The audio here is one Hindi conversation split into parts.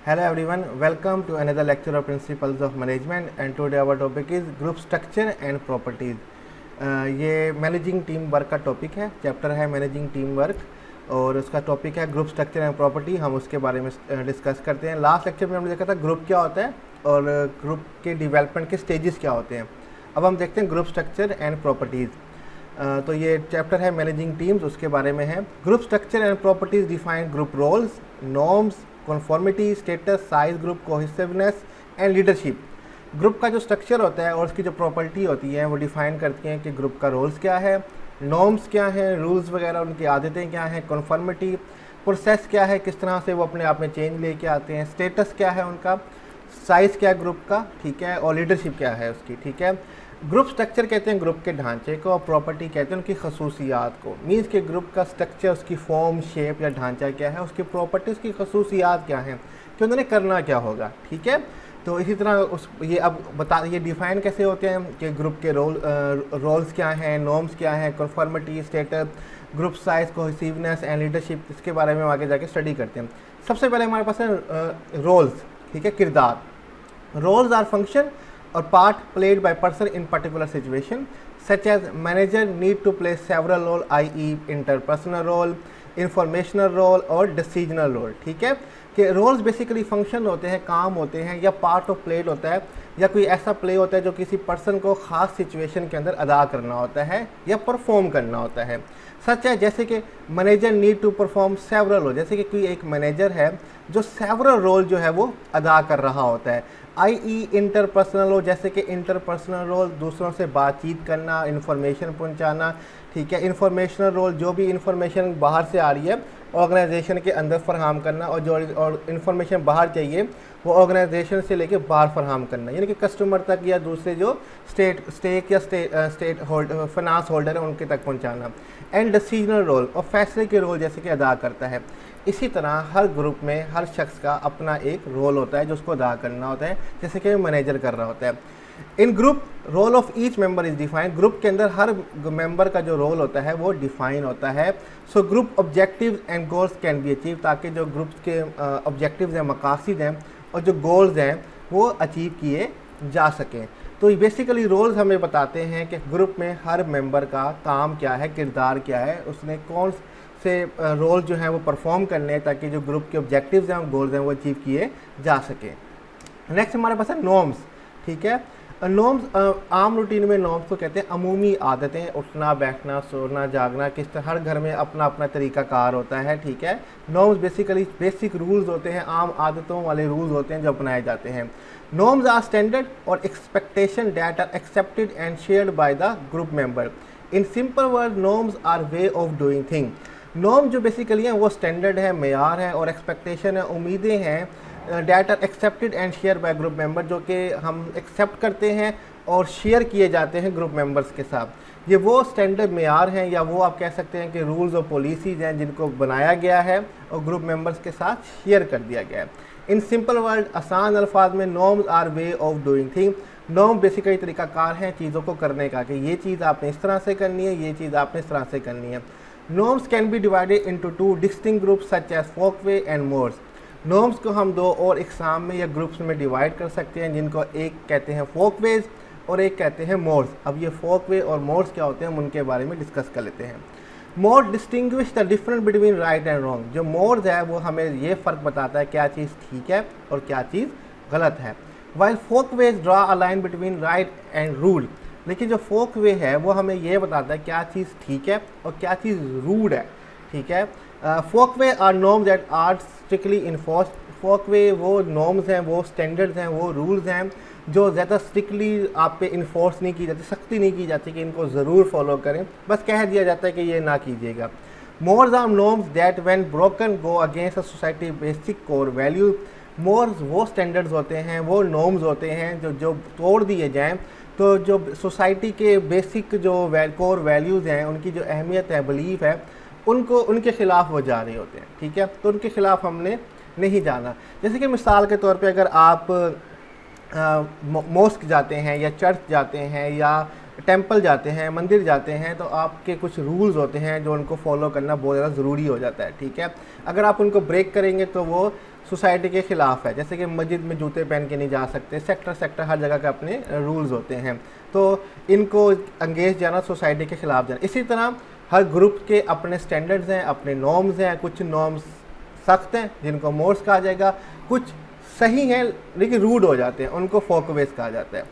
Hello everyone, welcome to another lecture of Principles of Management and today our topic is Group Structure and Properties. ये मैनेजिंग टीम वर्क का टॉपिक है, चैप्टर है मैनेजिंग टीम वर्क और उसका टॉपिक है ग्रुप स्ट्रक्चर एंड प्रॉपर्टी। हम उसके बारे में डिस्कस करते हैं। लास्ट लेक्चर में हमने देखा था ग्रुप क्या होता है और ग्रुप के डेवलपमेंट के स्टेजेस क्या होते हैं। अब हम देखते हैं ग्रुप स्ट्रक्चर एंड प्रॉपर्टीज़। तो ये चैप्टर है मैनेजिंग टीम्स, उसके बारे में है। Group structure and properties define group roles, norms, conformity, status, size, group cohesiveness and leadership. Group का जो स्ट्रक्चर होता है और उसकी जो प्रॉपर्टी होती है वो डिफाइन करती हैं कि ग्रुप का रोल्स क्या है, नॉर्म्स क्या हैं, रूल्स वगैरह उनकी आदतें क्या हैं, कॉन्फॉर्मिटी प्रोसेस क्या है, किस तरह से वो अपने आप में चेंज लेके आते हैं, स्टेटस क्या है उनका, साइज़ क्या है ग्रुप का, ठीक है, और लीडरशिप क्या है उसकी, ठीक है। ग्रुप स्ट्रक्चर कहते हैं ग्रुप के ढांचे को और प्रॉपर्टी कहते हैं उनकी खसूसियात को। मीन्स के ग्रुप का स्ट्रक्चर, उसकी फॉर्म, शेप या ढांचा क्या है, उसकी प्रॉपर्टी, उसकी खसूसियात क्या हैं कि उन्होंने करना क्या होगा, ठीक है। तो इसी तरह ये डिफ़ाइन कैसे होते हैं कि ग्रुप के रोल्स क्या हैं, नॉर्म्स क्या हैं, conformity, status, group size, cohesiveness and leadership. इसके बारे में हम आगे जाके स्टडी करते हैं। सबसे पहले हमारे पास है रोल्स, ठीक है, किरदार। Roles are function or part played by person in particular situation, such as manager need to play several role, i.e. interpersonal role, informational role और decisional role, ठीक है। कि रोल्स बेसिकली फंक्शन होते हैं, काम होते हैं या पार्ट ऑफ प्लेड होता है या कोई ऐसा प्ले होता है जो किसी पर्सन को ख़ास सिचुएशन के अंदर अदा करना होता है या परफॉर्म करना होता है। सच है जैसे कि manager need to perform several role, जैसे कि कोई एक मैनेजर है जो सेवरल रोल जो है वो अदा कर रहा होता है। i.e. इंटरपर्सनल रोल, जैसे कि इंटरपर्सनल रोल दूसरों से बातचीत करना, इन्फॉर्मेशन पहुंचाना, ठीक है। इन्फॉर्मेशनल रोल जो भी इंफॉर्मेशन बाहर से आ रही है ऑर्गेनाइजेशन के अंदर फराहम करना और जो इन्फॉर्मेशन बाहर चाहिए वो ऑर्गेनाइजेशन से लेके बाहर फराहम करना, यानी कि कस्टमर तक या दूसरे जो स्टेट फाइनेंस होल्डर है उनके तक पहुंचाना। एंड डिसीजनल रोल और फैसले के रोल जैसे कि अदा करता है। इसी तरह हर ग्रुप में हर शख्स का अपना एक रोल होता है जो उसको अदा करना होता है, जैसे कि मैनेजर कर रहा होता है। In group role of each member is defined, group के अंदर हर मेंबर का जो रोल होता है वो डिफाइन होता है। So group objectives and goals can be achieve, ताकि जो ग्रुप के ऑब्जेक्टिव्स हैं, मकासद हैं और जो गोल्स हैं वो अचीव किए जा सकें। तो बेसिकली रोल्स हमें बताते हैं कि ग्रुप में हर मेंबर का काम क्या है, किरदार क्या है, उसने कौन से रोल जो हैं वो परफॉर्म करने हैं ताकि जो ग्रुप के ऑब्जेक्टिव्स हैं और गोल्स हैं वो अचीव किए जा सकें। नेक्स्ट हमारे पास है नॉर्म्स, ठीक है। नॉर्म्स आम रूटीन में नॉर्म्स को कहते हैं अमूमी आदतें, उठना, बैठना, सोना, जागना, किस तरह हर घर में अपना अपना तरीक़ाकार होता है, ठीक है। नॉर्म्स बेसिकली बेसिक रूल्स होते हैं, आम आदतों वाले रूल्स होते हैं जो अपनाए जाते हैं। नॉर्म्स आर स्टैंडर्ड और expectation that are accepted and shared by the group member. In simple word norms are way of doing thing. Norm जो बेसिकली हैं वो स्टैंडर्ड है, मेयार है और एक्सपेक्टेशन है, उम्मीदें हैं that are accepted and share by group member, जो कि हम एक्सेप्ट करते हैं और शेयर किए जाते हैं ग्रुप मेंबर्स के साथ। ये वो स्टैंडर्ड मेयार हैं या वो आप कह सकते हैं कि रूल्स और पॉलिसीज़ हैं जिनको बनाया गया है और ग्रुप मेंबर्स के साथ शेयर कर दिया गया है। इन सिंपल वर्ड, आसान अल्फाज में, norms are way of doing thing. Norm basically तरीक़ाकार हैं चीज़ों को करने का कि ये चीज़ आपने इस तरह से करनी है, ये चीज़ आपने इस तरह से करनी है। Norms can be divided into two distinct groups such as folkway and mores. Norms को हम दो और इकसाम में या ग्रुप्स में डिवाइड कर सकते हैं, जिनको एक कहते हैं folkways और एक कहते हैं mores। अब ये folkway और mores क्या होते हैं हम उनके बारे में डिस्कस कर लेते हैं। Mores distinguish the difference between right and wrong। जो mores है वो हमें ये फ़र्क बताता है क्या चीज़ ठीक है और क्या चीज़ गलत है। While folkways draw a line between right and rule, लेकिन जो फोक वे है वो हमें ये बताता है क्या चीज़ ठीक है और क्या चीज़ रूड है, ठीक है। Folkways are norms that are strictly enforced. Folkways वो नॉर्म्स हैं, वो स्टैंडर्ड्स हैं, वो रूल्स हैं जो ज़्यादा स्ट्रिक्टली आप पे इन्फोर्स नहीं की जाती, सख्ती नहीं की जाती कि इनको ज़रूर फॉलो करें, बस कह दिया जाता है कि ये ना कीजिएगा। Mores are norms that when broken go against a society basic core values. Mores वो स्टैंडर्ड्स होते हैं, वो नॉर्म्स होते हैं जो तोड़ दिए जाएँ तो जो सोसाइटी के बेसिक जो कोर वैल्यूज़ हैं, उनकी जो अहमियत है, बिलीफ है, उनके ख़िलाफ़ वो जा रहे होते हैं, ठीक है। तो उनके ख़िलाफ़ हमने नहीं जाना। जैसे कि मिसाल के तौर पे अगर आप मॉस्क जाते हैं या चर्च जाते हैं या टेंपल जाते हैं, मंदिर जाते हैं, तो आपके कुछ रूल्स होते हैं जो उनको फॉलो करना बहुत ज़्यादा ज़रूरी हो जाता है, ठीक है। अगर आप उनको ब्रेक करेंगे तो वो सोसाइटी के ख़िलाफ़ है, जैसे कि मस्जिद में जूते पहन के नहीं जा सकते, सेक्टर हर जगह के अपने रूल्स होते हैं, तो इनको अंगेज जाना सोसाइटी के ख़िलाफ़ जाना। इसी तरह हर ग्रुप के अपने स्टैंडर्ड्स हैं, अपने नॉर्म्स हैं, कुछ नॉर्म्स सख्त हैं जिनको मोर्स कहा जाएगा, कुछ सही हैं लेकिन रूड हो जाते हैं, उनको फोकवेज कहा जाता है।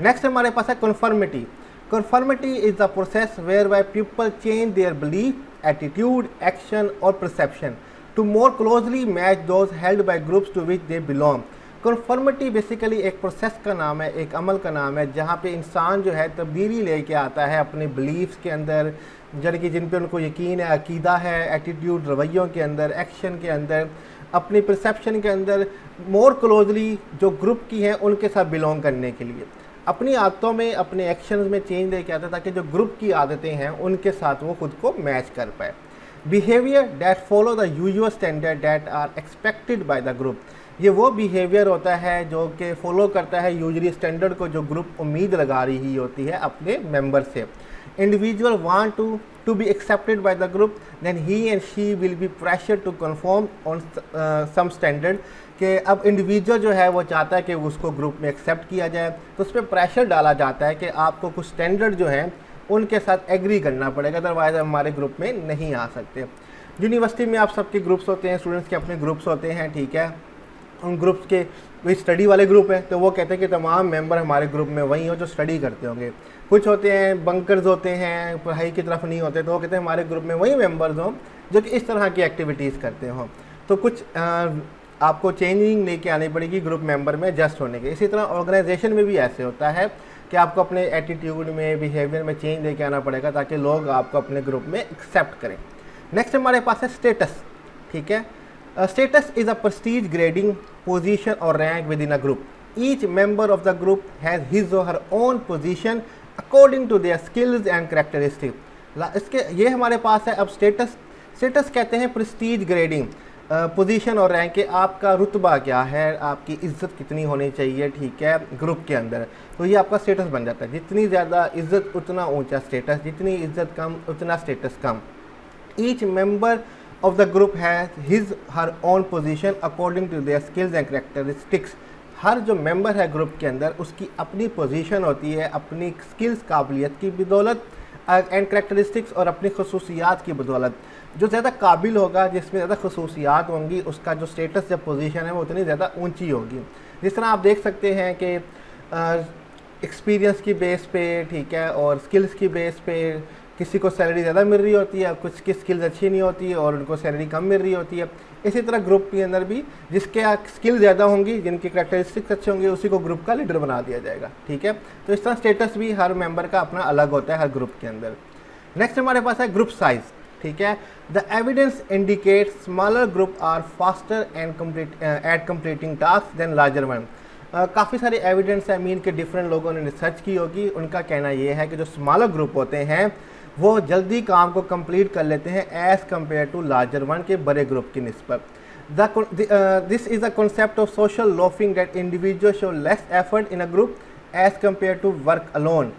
नेक्स्ट हमारे पास है conformity. Conformity is the process whereby people change their belief, attitude, action और perception to more closely match those held by groups to which they belong. Conformity basically एक प्रोसेस का नाम है, एक अमल का नाम है, जहाँ पे इंसान जो है तब्दीली लेके आता है अपने बिलीफ्स के अंदर, यानी कि जिन पे उनको यकीन है, अकीदा है, एटीट्यूड रवैयों के अंदर, एक्शन के अंदर, अपनी परसेप्शन के अंदर, मोर क्लोजली जो ग्रुप की हैं उनके साथ बिलोंग करने के लिए अपनी आदतों में, अपने एक्शंस में चेंज लेके आता है ताकि जो ग्रुप की आदतें हैं उनके साथ वो खुद को मैच कर पाए। Behaviour that follow the usual standard that are expected by the group. ये वो बिहेवियर होता है जो कि फॉलो करता है यूजुअली स्टैंडर्ड को जो ग्रुप उम्मीद लगा रही होती है अपने मेंबर से। Individual want to be accepted by the group, then he and she will be pressure to conform on some standard, कि अब इंडिविजुअल जो है वो चाहता है कि उसको ग्रुप में एक्सेप्ट किया जाए, तो उस पर प्रेशर डाला जाता है कि आपको कुछ स्टैंडर्ड जो हैं उनके साथ एग्री करना पड़ेगा, अदरवाइज हमारे ग्रुप में नहीं आ सकते। यूनिवर्सिटी में आप सबके ग्रुप्स होते हैं, स्टूडेंट्स के अपने ग्रुप्स होते हैं, ठीक है। उन ग्रुप्स के कोई स्टडी वाले ग्रुप हैं तो वो कहते हैं कि तमाम मेंबर हमारे ग्रुप में वही हो जो स्टडी करते होंगे। कुछ होते हैं बंकर्स होते हैं, पढ़ाई की तरफ नहीं होते, तो वो कहते हैं हमारे ग्रुप में वही मेंबर्स हों जो कि इस तरह की एक्टिविटीज़ करते हों। तो कुछ आपको चेंजिंग लेके आनी पड़ेगी ग्रुप मेंबर में एडजस्ट होने के। इसी तरह ऑर्गेनाइजेशन में भी ऐसे होता है कि आपको अपने एटीट्यूड में, बिहेवियर में चेंज लेके आना पड़ेगा ताकि लोग आपको अपने ग्रुप में एक्सेप्ट करें। नेक्स्ट हमारे पास है स्टेटस, ठीक है। Status is a prestige grading position और rank within a group. Each member of the group has his और her own position according to their skills and characteristic. इसके ये हमारे पास है अब स्टेटस कहते हैं प्रेस्टीज ग्रेडिंग, पोजीशन और रैंक के आपका रुतबा क्या है, आपकी इज्जत कितनी होनी चाहिए, ठीक है, ग्रुप के अंदर, तो ये आपका स्टेटस बन जाता है। जितनी ज़्यादा इज्जत उतना ऊंचा स्टेटस, जितनी इज्जत कम उतना स्टेटस कम। Each member of the group has his her own position according to their skills and characteristics. हर जो मेंबर है ग्रुप के अंदर उसकी अपनी पोजीशन होती है, अपनी स्किल्स काबिलियत की बदौलत एंड कैरेक्टरिस्टिक्स और अपनी खसूसियात की बदौलत। जो ज़्यादा काबिल होगा, जिसमें ज़्यादा खसूसियात होंगी, उसका जो स्टेटस या पोजीशन है वो उतनी ज़्यादा ऊंची होगी। जिस तरह आप देख सकते हैं कि एक्सपीरियंस की बेस पे, ठीक है, और स्किल्स की बेस पे किसी को सैलरी ज़्यादा मिल रही होती है, कुछ की स्किल्स अच्छी नहीं होती और उनको सैलरी कम मिल रही होती है। इसी तरह ग्रुप के अंदर भी जिसके स्किल ज़्यादा होंगी, जिनकी कैरेक्टरिस्टिक्स अच्छे होंगे, उसी को ग्रुप का लीडर बना दिया जाएगा, ठीक है। तो इस तरह स्टेटस भी हर मेंबर का अपना अलग होता है हर ग्रुप के अंदर। नेक्स्ट हमारे पास है ग्रुप साइज, ठीक है। The evidence indicate smaller group are faster at completing task than larger one. काफ़ी सारे एविडेंस है, मीन के डिफरेंट लोगों ने रिसर्च की होगी, उनका कहना ये है कि जो स्मॉलर ग्रुप होते हैं वो जल्दी काम को कंप्लीट कर लेते हैं as compare to larger one के बड़े ग्रुप की निस्बत। This is a concept of social loafing that individual show less effort in a group as compare to work alone.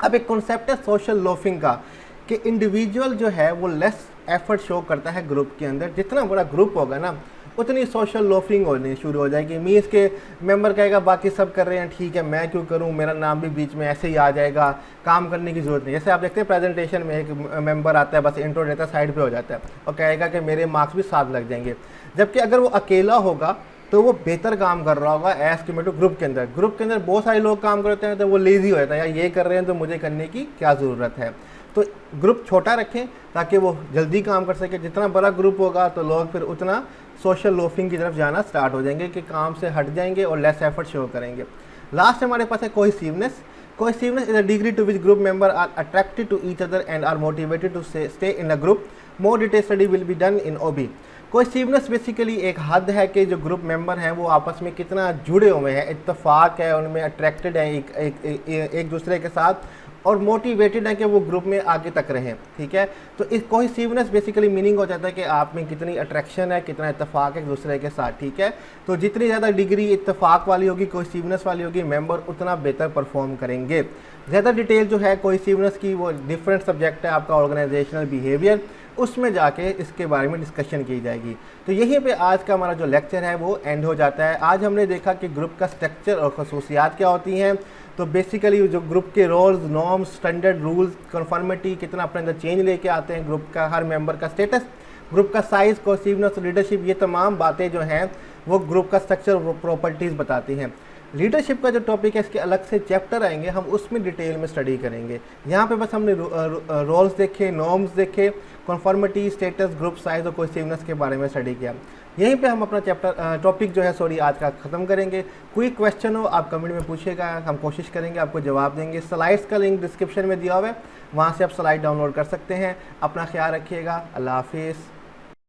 अब एक कॉन्सेप्ट है सोशल लोफिंग का कि इंडिविजुअल जो है वो लेस एफर्ट शो करता है ग्रुप के अंदर। जितना बड़ा ग्रुप होगा ना उतनी सोशल लोफिंग होनी शुरू हो जाएगी। मीन्स के मेंबर कहेगा बाकी सब कर रहे हैं, ठीक है, मैं क्यों करूं, मेरा नाम भी बीच में ऐसे ही आ जाएगा, काम करने की ज़रूरत नहीं। जैसे आप देखते हैं प्रेजेंटेशन में एक मेंबर आता है, बस इंट्रो देता है, साइड पे हो जाता है और कहेगा कि मेरे मार्क्स भी 7 लग जाएंगे। जबकि अगर वो अकेला होगा तो वो बेहतर काम कर रहा होगा एज़ कम्पेयर टू ग्रुप के अंदर। ग्रुप के अंदर बहुत सारे लोग काम करते हैं तो वो लेज़ी हो जाता है, यार ये कर रहे हैं तो मुझे करने की क्या ज़रूरत है। तो ग्रुप छोटा रखें ताकि वो जल्दी काम कर सके। जितना बड़ा ग्रुप होगा तो लोग फिर उतना सोशल लोफिंग की तरफ जाना स्टार्ट हो जाएंगे कि काम से हट जाएंगे और लेस एफर्ट शो करेंगे। लास्ट हमारे पास है cohesiveness. Cohesiveness is a degree to which group member are attracted to each other and are motivated to stay in a group. More detail study will be done in OB. Cohesiveness basically एक हद है कि जो ग्रुप मेंबर हैं वो आपस में कितना जुड़े हुए हैं, इत्तेफाक है उनमें, अट्रैक्टेड है एक दूसरे के साथ और मोटिवेटेड है कि वो ग्रुप में आगे तक रहें, ठीक है। तो इस कोहेसिवनेस बेसिकली मीनिंग हो जाता है कि आप में कितनी अट्रैक्शन है, कितना इत्तेफाक है एक दूसरे के साथ, ठीक है। तो जितनी ज़्यादा डिग्री इत्तेफाक वाली होगी, कोहेसिवनेस वाली होगी, मेंबर उतना बेहतर परफॉर्म करेंगे। ज़्यादा डिटेल जो है कोहेसिवनेस की वो डिफरेंट सब्जेक्ट है आपका ऑर्गेनाइजेशनल बिहेवियर, उसमें जाके इसके बारे में डिस्कशन की जाएगी। तो यहीं पे आज का हमारा जो लेक्चर है वो एंड हो जाता है। आज हमने देखा कि ग्रुप का स्ट्रक्चर और खसूसियात क्या होती हैं। तो बेसिकली जो ग्रुप के roles, norms, standard rules, conformity कितना अपने अंदर चेंज लेके आते हैं, ग्रुप का हर मेंबर का स्टेटस, ग्रुप का साइज़, कोहेसिवनेस, लीडरशिप, ये तमाम बातें जो हैं वो ग्रुप का स्ट्रक्चर और प्रॉपर्टीज़ बताती हैं। लीडरशिप का जो टॉपिक है इसके अलग से चैप्टर आएंगे, हम उसमें डिटेल में स्टडी करेंगे। यहाँ पे बस हमने रोल्स देखे, नॉर्म्स देखे, कन्फर्मिटी, स्टेटस, ग्रुप साइज और कोहेसिवनेस के बारे में स्टडी किया। यहीं पे हम अपना टॉपिक जो है आज का ख़त्म करेंगे। कोई क्वेश्चन हो आप कमेंट में पूछिएगा, हम कोशिश करेंगे आपको जवाब देंगे। स्लाइड्स का लिंक डिस्क्रिप्शन में दिया हुआ है, वहाँ से आप स्लाइड डाउनलोड कर सकते हैं। अपना ख्याल रखिएगा। अल्लाह हाफिज़।